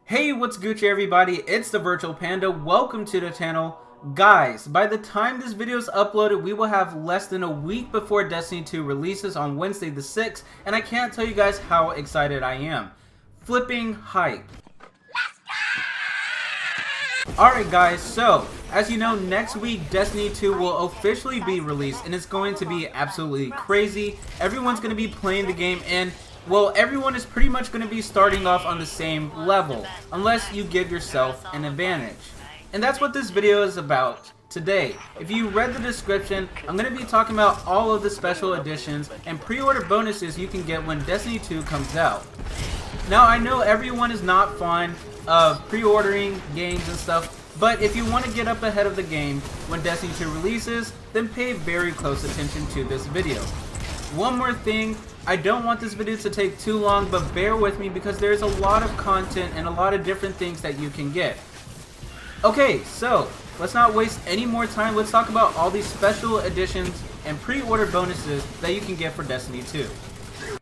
Hey, what's Gucci everybody? It's the Virtual Panda. Welcome to the channel. Guys, by the time this video is uploaded, we will have less than a week before Destiny 2 releases on Wednesday the 6th, and I can't tell you guys how excited I am. Flipping hype. Alright guys, so, as you know, next week Destiny 2 will officially be released, and it's going to be absolutely crazy. Everyone's going to be playing the game, and well, everyone is pretty much going to be starting off on the same level, unless you give yourself an advantage. And that's what this video is about today. If you read the description, I'm going to be talking about all of the special editions and pre-order bonuses you can get when Destiny 2 comes out. Now, I know everyone is not fond of pre-ordering games and stuff, but if you want to get up ahead of the game when Destiny 2 releases, then pay very close attention to this video. One more thing, I don't want this video to take too long, but bear with me because there's a lot of content and a lot of different things that you can get. Okay, so let's not waste any more time. Let's talk about all these special editions and pre-order bonuses that you can get for Destiny 2.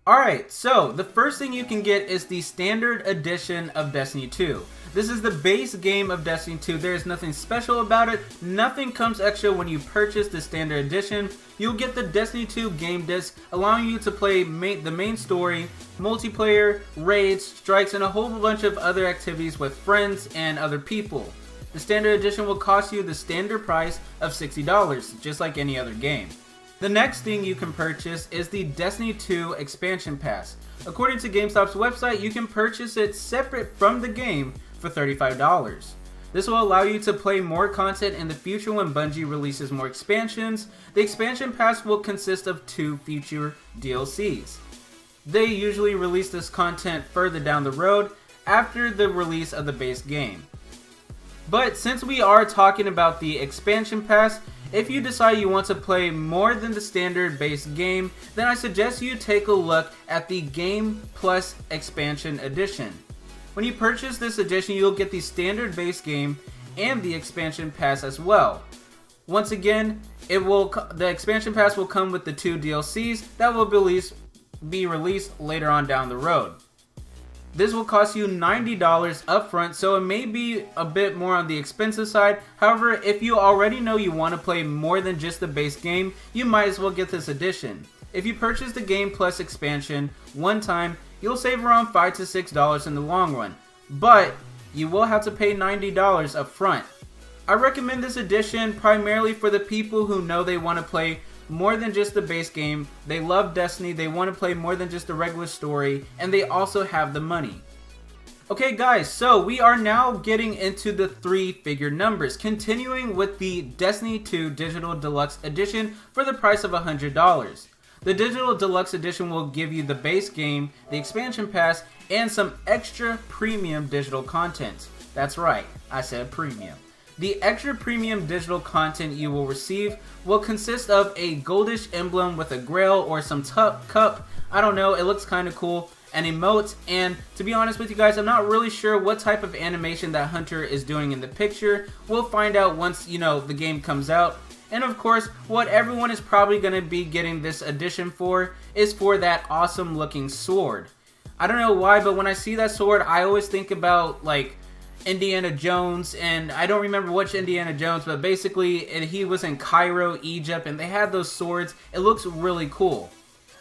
Alright, so the first thing you can get is the standard edition of Destiny 2. This is the base game of Destiny 2. There is nothing special about it. Nothing comes extra when you purchase the standard edition. You'll get the Destiny 2 game disc, allowing you to play the main story, multiplayer, raids, strikes, and a whole bunch of other activities with friends and other people. The standard edition will cost you the standard price of $60, just like any other game. The next thing you can purchase is the Destiny 2 expansion pass. According to GameStop's website, you can purchase it separate from the game for $35. This will allow you to play more content in the future when Bungie releases more expansions. The expansion pass will consist of 2 future DLCs. They usually release this content further down the road after the release of the base game. But since we are talking about the expansion pass, if you decide you want to play more than the standard base game, then I suggest you take a look at the Game Plus Expansion Edition. When you purchase this edition, you'll get the standard base game and the expansion pass as well. Once again, the expansion pass will come with the 2 DLCs that will be released later on down the road. This will cost you $90 upfront, so it may be a bit more on the expensive side. However, if you already know you want to play more than just the base game, you might as well get this edition. If you purchase the Game Plus expansion one time, you'll save around $5 to $6 in the long run, but you will have to pay $90 upfront. I recommend this edition primarily for the people who know they want to play more than just the base game, they love Destiny, they want to play more than just the regular story, and they also have the money. Okay guys, so we are now getting into the 3-figure numbers, continuing with the Destiny 2 Digital Deluxe Edition for the price of $100. The Digital Deluxe Edition will give you the base game, the expansion pass, and some extra premium digital content. That's right, I said premium. The extra premium digital content you will receive will consist of a goldish emblem with a grail or some cup. I don't know, it looks kind of cool. An emote, and to be honest with you guys, I'm not really sure what type of animation that Hunter is doing in the picture. We'll find out once, the game comes out. And of course, what everyone is probably going to be getting this edition for is for that awesome looking sword. I don't know why, but when I see that sword, I always think about like Indiana Jones, and I don't remember which Indiana Jones, but basically he was in Cairo, Egypt, and they had those swords. It looks really cool.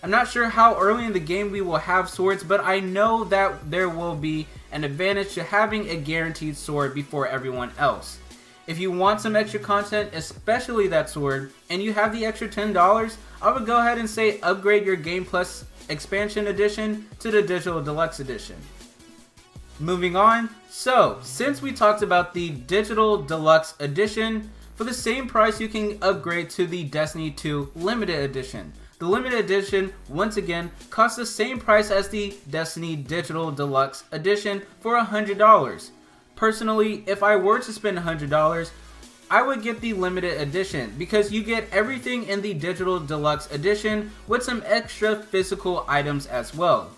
I'm not sure how early in the game we will have swords, but I know that there will be an advantage to having a guaranteed sword before everyone else. If you want some extra content, especially that sword, and you have the extra $10, I would go ahead and say upgrade your Game Plus Expansion Edition to the Digital Deluxe Edition. Moving on, so since we talked about the Digital Deluxe Edition, for the same price you can upgrade to the Destiny 2 Limited Edition. The Limited Edition, once again, costs the same price as the Destiny Digital Deluxe Edition for $100. Personally, if I were to spend $100, I would get the Limited Edition because you get everything in the Digital Deluxe Edition with some extra physical items as well.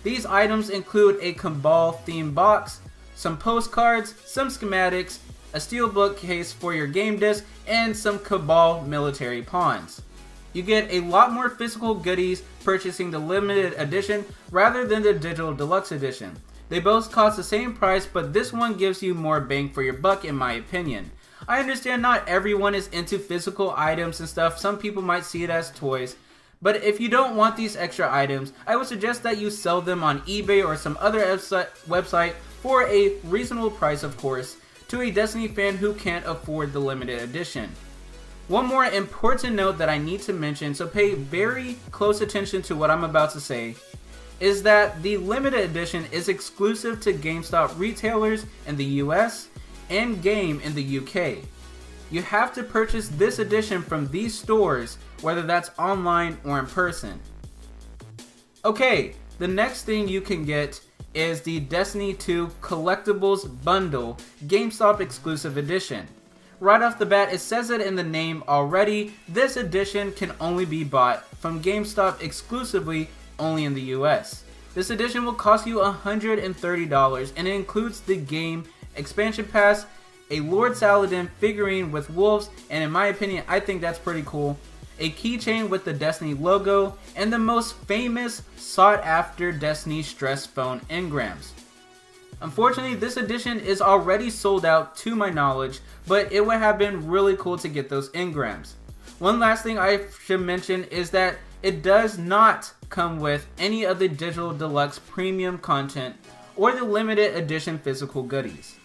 These items include a Cabal themed box, some postcards, some schematics, a steelbook case for your game disc, and some Cabal military pawns. You get a lot more physical goodies purchasing the Limited Edition rather than the Digital Deluxe Edition. They both cost the same price, but this one gives you more bang for your buck in my opinion. I understand not everyone is into physical items and stuff, some people might see it as toys, but if you don't want these extra items, I would suggest that you sell them on eBay or some other website for a reasonable price, of course, to a Destiny fan who can't afford the limited edition. One more important note that I need to mention, so pay very close attention to what I'm about to say, is that the limited edition is exclusive to GameStop retailers in the US and Game in the UK. You have to purchase this edition from these stores, whether that's online or in person. Okay, the next thing you can get is the Destiny 2 Collectibles Bundle GameStop exclusive edition. Right off the bat, it says it in the name already, this edition can only be bought from GameStop exclusively only in the US. This edition will cost you $130 and it includes the game expansion pass, a Lord Saladin figurine with wolves, and in my opinion I think that's pretty cool, a keychain with the Destiny logo, and the most famous sought after Destiny stress phone engrams. Unfortunately, this edition is already sold out to my knowledge, but it would have been really cool to get those engrams. One last thing I should mention is that it does not come with any of the digital deluxe premium content or the limited edition physical goodies.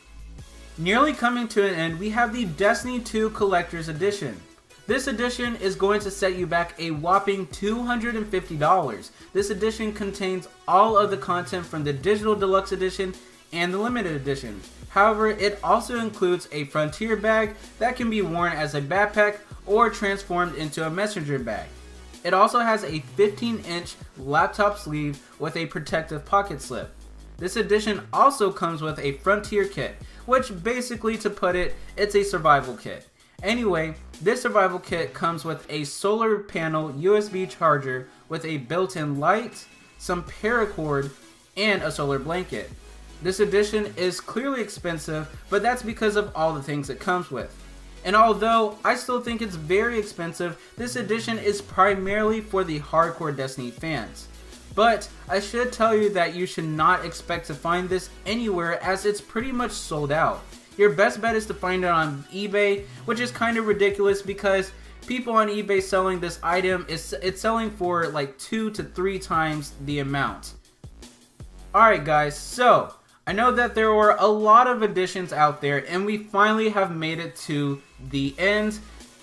Nearly coming to an end, we have the Destiny 2 Collector's Edition. This edition is going to set you back a whopping $250. This edition contains all of the content from the digital deluxe edition and the limited edition. However, it also includes a Frontier bag that can be worn as a backpack or transformed into a messenger bag. It also has a 15-inch laptop sleeve with a protective pocket slip. This edition also comes with a Frontier kit, which basically, to put it, it's a survival kit. Anyway, this survival kit comes with a solar panel USB charger with a built-in light, some paracord, and a solar blanket. This edition is clearly expensive, but that's because of all the things it comes with. And although I still think it's very expensive, this edition is primarily for the hardcore Destiny fans. But I should tell you that you should not expect to find this anywhere as it's pretty much sold out. Your best bet is to find it on eBay, which is kind of ridiculous because people on eBay selling this item, it's selling for like 2 to 3 times the amount. Alright guys, so I know that there were a lot of editions out there and we finally have made it to the end.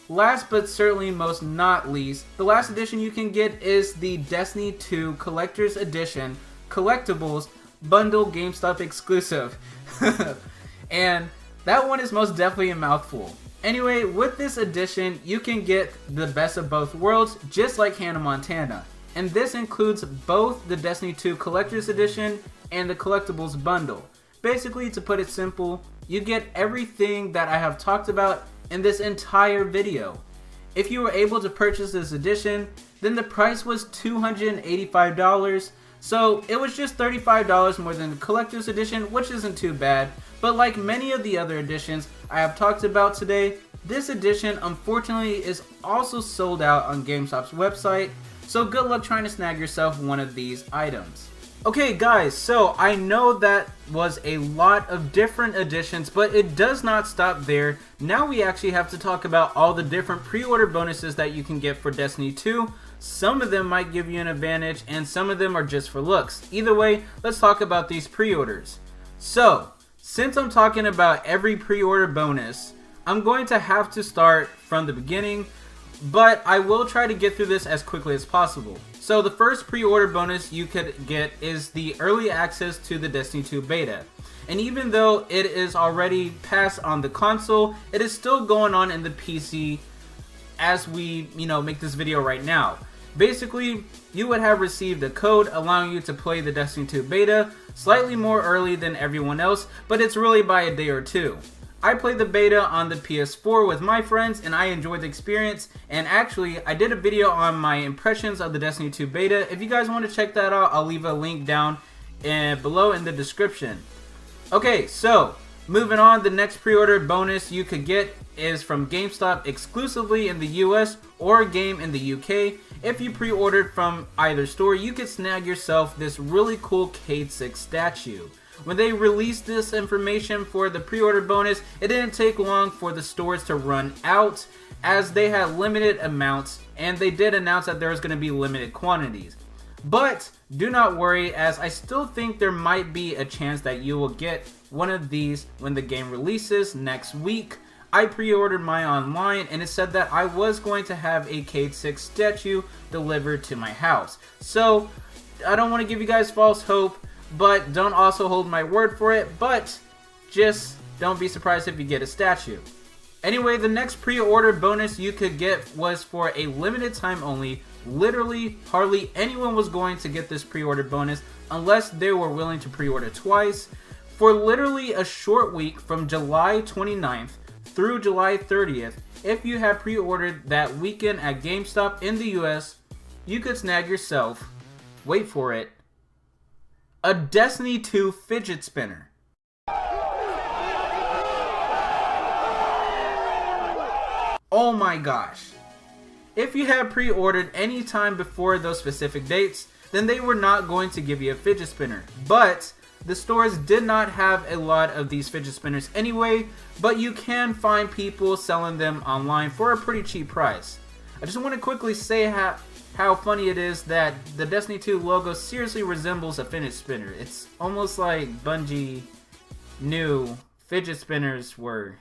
Last but certainly most not least, the last edition you can get is the Destiny 2 Collector's Edition Collectibles Bundle GameStop exclusive. And that one is most definitely a mouthful. Anyway, with this edition, you can get the best of both worlds, just like Hannah Montana. And this includes both the Destiny 2 Collector's Edition and the Collectibles Bundle. Basically, to put it simple, you get everything that I have talked about in this entire video. If you were able to purchase this edition, then the price was $285, so it was just $35 more than the Collector's Edition, which isn't too bad. But like many of the other editions I have talked about today, this edition unfortunately is also sold out on GameStop's website, so good luck trying to snag yourself one of these items. Okay guys, so I know that was a lot of different editions, but it does not stop there. Now we actually have to talk about all the different pre-order bonuses that you can get for Destiny 2. Some of them might give you an advantage and some of them are just for looks. Either way, let's talk about these pre-orders. So, since I'm talking about every pre-order bonus, I'm going to have to start from the beginning, but I will try to get through this as quickly as possible. So the first pre-order bonus you could get is the early access to the Destiny 2 beta. And even though it is already passed on the console, it is still going on in the PC as we, make this video right now. Basically, you would have received a code allowing you to play the Destiny 2 beta slightly more early than everyone else, but it's really by a day or two. I played the beta on the PS4 with my friends and I enjoyed the experience, and actually I did a video on my impressions of the Destiny 2 beta. If you guys want to check that out, I'll leave a link down below in the description. Okay, so moving on, the next pre-order bonus you could get is from GameStop exclusively in the US or Game in the UK. If you pre-ordered from either store, you could snag yourself this really cool Cade 6 statue. When they released this information for the pre-order bonus, it didn't take long for the stores to run out, as they had limited amounts, and they did announce that there was going to be limited quantities. But do not worry, as I still think there might be a chance that you will get one of these when the game releases next week. I pre-ordered mine online, and it said that I was going to have a Cade 6 statue delivered to my house. So I don't want to give you guys false hope, but don't also hold my word for it, but just don't be surprised if you get a statue. Anyway, the next pre-order bonus you could get was for a limited time only. Literally, hardly anyone was going to get this pre-order bonus unless they were willing to pre-order twice. For literally a short week from July 29th through July 30th, if you had pre-ordered that weekend at GameStop in the US, you could snag yourself, wait for it, a Destiny 2 fidget spinner. Oh my gosh. If you had pre-ordered any time before those specific dates, then they were not going to give you a fidget spinner. But the stores did not have a lot of these fidget spinners anyway, but you can find people selling them online for a pretty cheap price. I just want to quickly say how funny it is that the Destiny 2 logo seriously resembles a fidget spinner. It's almost like Bungie knew fidget spinners were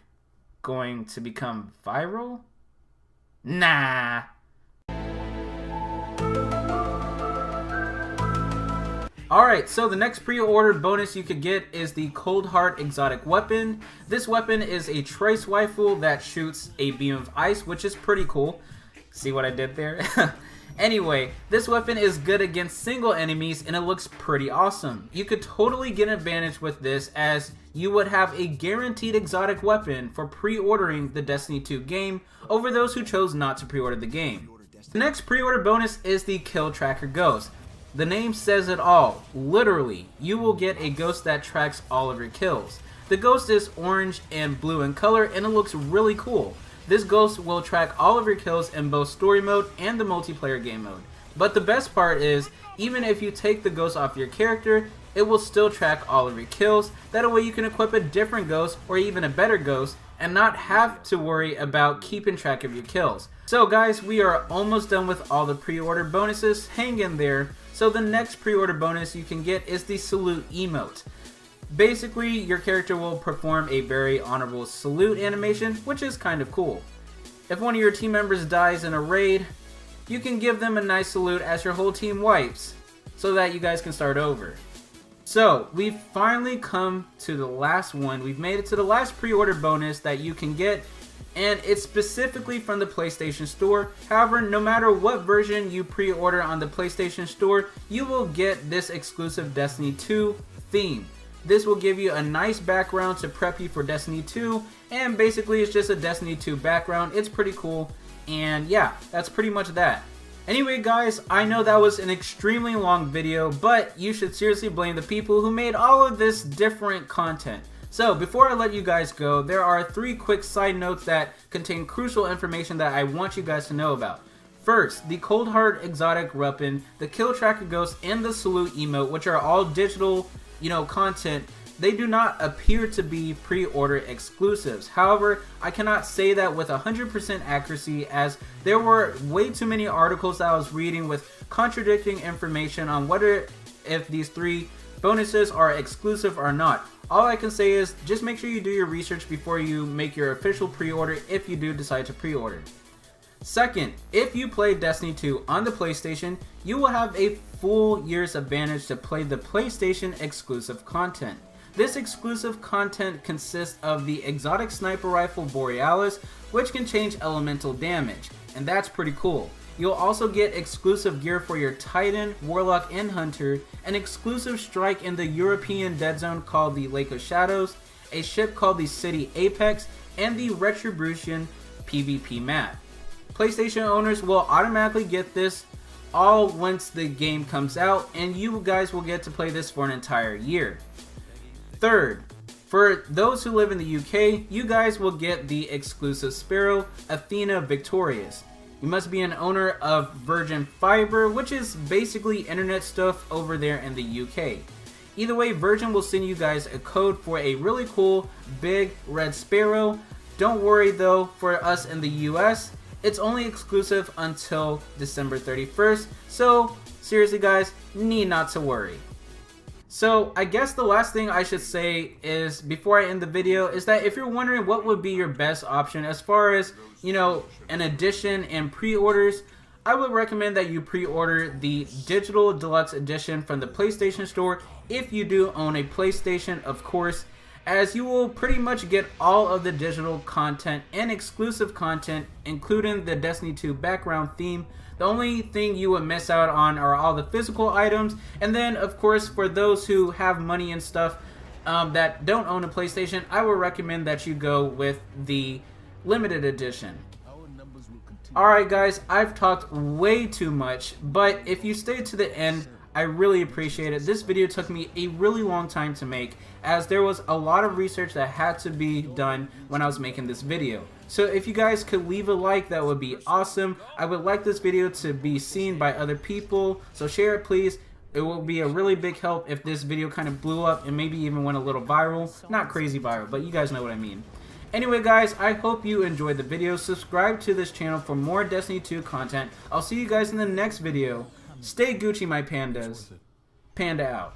going to become viral? Nah. Alright, so the next pre-order bonus you could get is the Cold Heart exotic weapon. This weapon is a trace rifle that shoots a beam of ice, which is pretty cool. See what I did there? Anyway, this weapon is good against single enemies and it looks pretty awesome. You could totally get an advantage with this, as you would have a guaranteed exotic weapon for pre-ordering the Destiny 2 game over those who chose not to pre-order the game. The next pre-order bonus is the Kill Tracker Ghost. The name says it all. Literally, you will get a ghost that tracks all of your kills. The ghost is orange and blue in color and it looks really cool. This ghost will track all of your kills in both story mode and the multiplayer game mode. But the best part is, even if you take the ghost off your character, it will still track all of your kills. That way you can equip a different ghost or even a better ghost and not have to worry about keeping track of your kills. So guys, we are almost done with all the pre-order bonuses. Hang in there. So the next pre-order bonus you can get is the Salute emote. Basically, your character will perform a very honorable salute animation, which is kind of cool. If one of your team members dies in a raid, you can give them a nice salute as your whole team wipes, so that you guys can start over. So, we've finally come to the last one. We've made it to the last pre-order bonus that you can get, and it's specifically from the PlayStation Store. However, no matter what version you pre-order on the PlayStation Store, you will get this exclusive Destiny 2 theme. This will give you a nice background to prep you for Destiny 2, and basically it's just a Destiny 2 background. It's pretty cool, and yeah, that's pretty much that. Anyway guys, I know that was an extremely long video, but you should seriously blame the people who made all of this different content. So before I let you guys go, there are 3 quick side notes that contain crucial information that I want you guys to know about. First, the Cold Heart exotic weapon, the Kill Tracker Ghost, and the Salute emote, which are all digital content, they do not appear to be pre-order exclusives. However, I cannot say that with 100% accuracy, as there were way too many articles that I was reading with contradicting information on whether if these 3 bonuses are exclusive or not. All I can say is just make sure you do your research before you make your official pre-order if you do decide to pre-order. Second, if you play Destiny 2 on the PlayStation, you will have a full year's advantage to play the PlayStation exclusive content. This exclusive content consists of the exotic sniper rifle Borealis, which can change elemental damage, and that's pretty cool. You'll also get exclusive gear for your Titan, Warlock, and Hunter, an exclusive strike in the European dead zone called the Lake of Shadows, a ship called the City Apex, and the Retribution PvP map. PlayStation owners will automatically get this all once the game comes out, and you guys will get to play this for an entire year. Third, for those who live in the UK, you guys will get the exclusive Sparrow, Athena Victorious. You must be an owner of Virgin Fiber, which is basically internet stuff over there in the UK. Either way, Virgin will send you guys a code for a really cool big red sparrow. Don't worry though, for us in the US, it's only exclusive until December 31st, so seriously guys, need not to worry. So I guess the last thing I should say is, before I end the video, is that if you're wondering what would be your best option as far as, you know, an edition and pre-orders, I would recommend that you pre-order the Digital Deluxe Edition from the PlayStation Store if you do own a PlayStation, of course, as you will pretty much get all of the digital content and exclusive content, including the Destiny 2 background theme. The only thing you would miss out on are all the physical items, and then of course for those who have money and stuff that don't own a PlayStation, I would recommend that you go with the limited edition. Alright guys, I've talked way too much, but if you stayed to the end, I really appreciate it. This video took me a really long time to make, as there was a lot of research that had to be done when I was making this video. So if you guys could leave a like, that would be awesome. I would like this video to be seen by other people, so share it please. It will be a really big help if this video kind of blew up and maybe even went a little viral. Not crazy viral, but you guys know what I mean. Anyway guys, I hope you enjoyed the video. Subscribe to this channel for more Destiny 2 content. I'll see you guys in the next video. Stay Gucci, my pandas. Panda out.